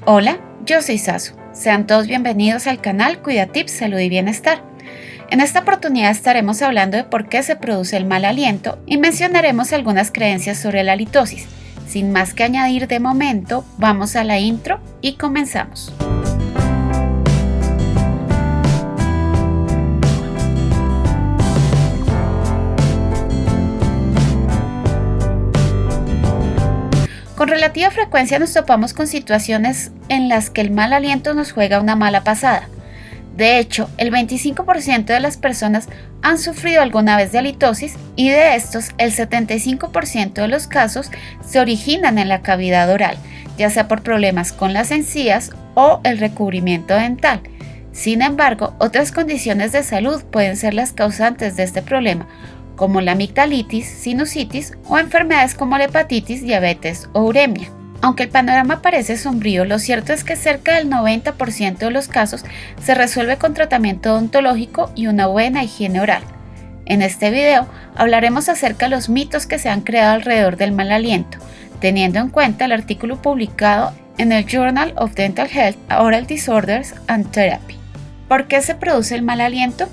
Hola, yo soy Sasu. Sean todos bienvenidos al canal Cuida Tips Salud y Bienestar. En esta oportunidad estaremos hablando de por qué se produce el mal aliento y mencionaremos algunas creencias sobre la halitosis. Sin más que añadir de momento, vamos a la intro y comenzamos. Con relativa frecuencia nos topamos con situaciones en las que el mal aliento nos juega una mala pasada. De hecho, el 25% de las personas han sufrido alguna vez de halitosis y de estos, el 75% de los casos se originan en la cavidad oral, ya sea por problemas con las encías o el recubrimiento dental. Sin embargo, otras condiciones de salud pueden ser las causantes de este problema, como la amigdalitis, sinusitis o enfermedades como la hepatitis, diabetes o uremia. Aunque el panorama parece sombrío, lo cierto es que cerca del 90% de los casos se resuelve con tratamiento odontológico y una buena higiene oral. En este video hablaremos acerca de los mitos que se han creado alrededor del mal aliento, teniendo en cuenta el artículo publicado en el Journal of Dental Health, Oral Disorders and Therapy. ¿Por qué se produce el mal aliento?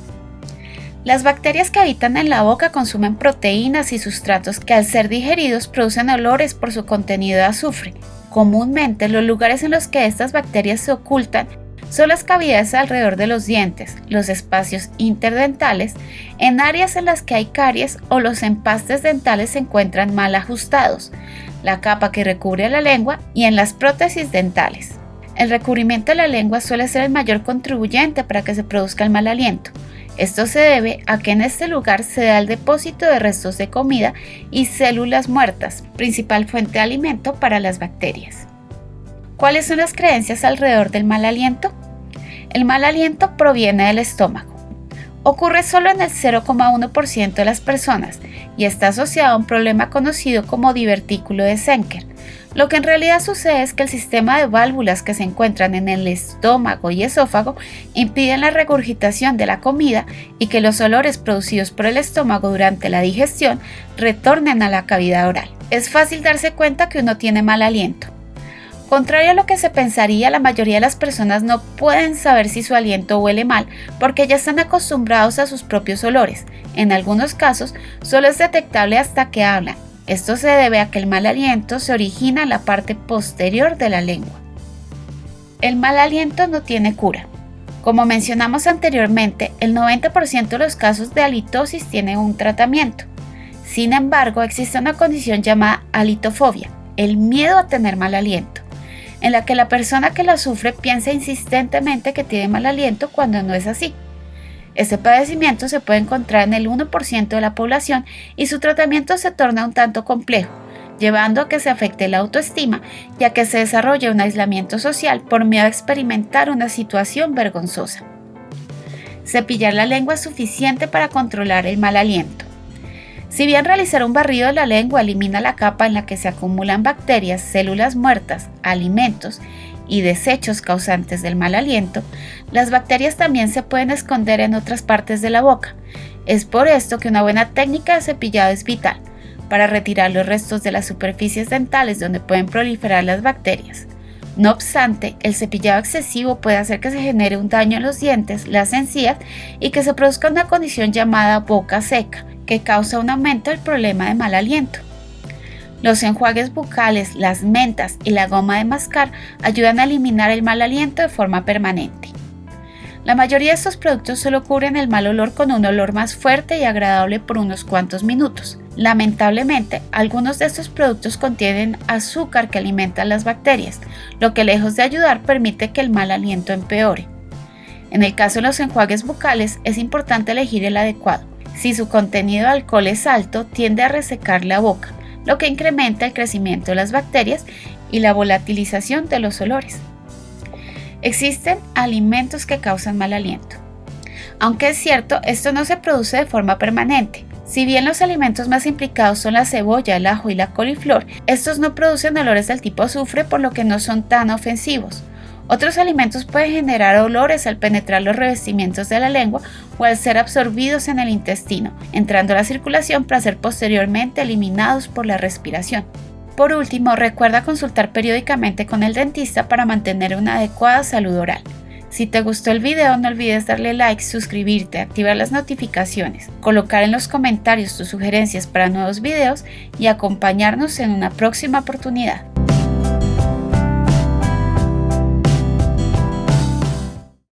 Las bacterias que habitan en la boca consumen proteínas y sustratos que al ser digeridos producen olores por su contenido de azufre. Comúnmente, los lugares en los que estas bacterias se ocultan son las cavidades alrededor de los dientes, los espacios interdentales, en áreas en las que hay caries o los empastes dentales se encuentran mal ajustados, la capa que recubre la lengua y en las prótesis dentales. El recubrimiento de la lengua suele ser el mayor contribuyente para que se produzca el mal aliento. Esto se debe a que en este lugar se da el depósito de restos de comida y células muertas, principal fuente de alimento para las bacterias. ¿Cuáles son las creencias alrededor del mal aliento? El mal aliento proviene del estómago. Ocurre solo en el 0,1% de las personas y está asociado a un problema conocido como divertículo de Zenker. Lo que en realidad sucede es que el sistema de válvulas que se encuentran en el estómago y esófago impiden la regurgitación de la comida y que los olores producidos por el estómago durante la digestión retornen a la cavidad oral. Es fácil darse cuenta que uno tiene mal aliento. Contrario a lo que se pensaría, la mayoría de las personas no pueden saber si su aliento huele mal porque ya están acostumbrados a sus propios olores. En algunos casos, solo es detectable hasta que hablan. Esto se debe a que el mal aliento se origina en la parte posterior de la lengua. El mal aliento no tiene cura. Como mencionamos anteriormente, el 90% de los casos de halitosis tienen un tratamiento. Sin embargo, existe una condición llamada halitofobia, el miedo a tener mal aliento, en la que la persona que la sufre piensa insistentemente que tiene mal aliento cuando no es así. Este padecimiento se puede encontrar en el 1% de la población y su tratamiento se torna un tanto complejo, llevando a que se afecte la autoestima y a que se desarrolle un aislamiento social por miedo a experimentar una situación vergonzosa. Cepillar la lengua es suficiente para controlar el mal aliento. Si bien realizar un barrido de la lengua elimina la capa en la que se acumulan bacterias, células muertas, alimentos y desechos causantes del mal aliento, las bacterias también se pueden esconder en otras partes de la boca. Es por esto que una buena técnica de cepillado es vital, para retirar los restos de las superficies dentales donde pueden proliferar las bacterias. No obstante, el cepillado excesivo puede hacer que se genere un daño en los dientes, las encías y que se produzca una condición llamada boca seca, que causa un aumento del problema de mal aliento. Los enjuagues bucales, las mentas y la goma de mascar ayudan a eliminar el mal aliento de forma permanente. La mayoría de estos productos solo cubren el mal olor con un olor más fuerte y agradable por unos cuantos minutos. Lamentablemente, algunos de estos productos contienen azúcar que alimenta las bacterias, lo que lejos de ayudar permite que el mal aliento empeore. En el caso de los enjuagues bucales, es importante elegir el adecuado. Si su contenido de alcohol es alto, tiende a resecar la boca, lo que incrementa el crecimiento de las bacterias y la volatilización de los olores. Existen alimentos que causan mal aliento. Aunque es cierto, esto no se produce de forma permanente. Si bien los alimentos más implicados son la cebolla, el ajo y la coliflor, estos no producen olores del tipo azufre, por lo que no son tan ofensivos. Otros alimentos pueden generar olores al penetrar los revestimientos de la lengua o al ser absorbidos en el intestino, entrando a la circulación para ser posteriormente eliminados por la respiración. Por último, recuerda consultar periódicamente con el dentista para mantener una adecuada salud oral. Si te gustó el video, no olvides darle like, suscribirte, activar las notificaciones, colocar en los comentarios tus sugerencias para nuevos videos y acompañarnos en una próxima oportunidad.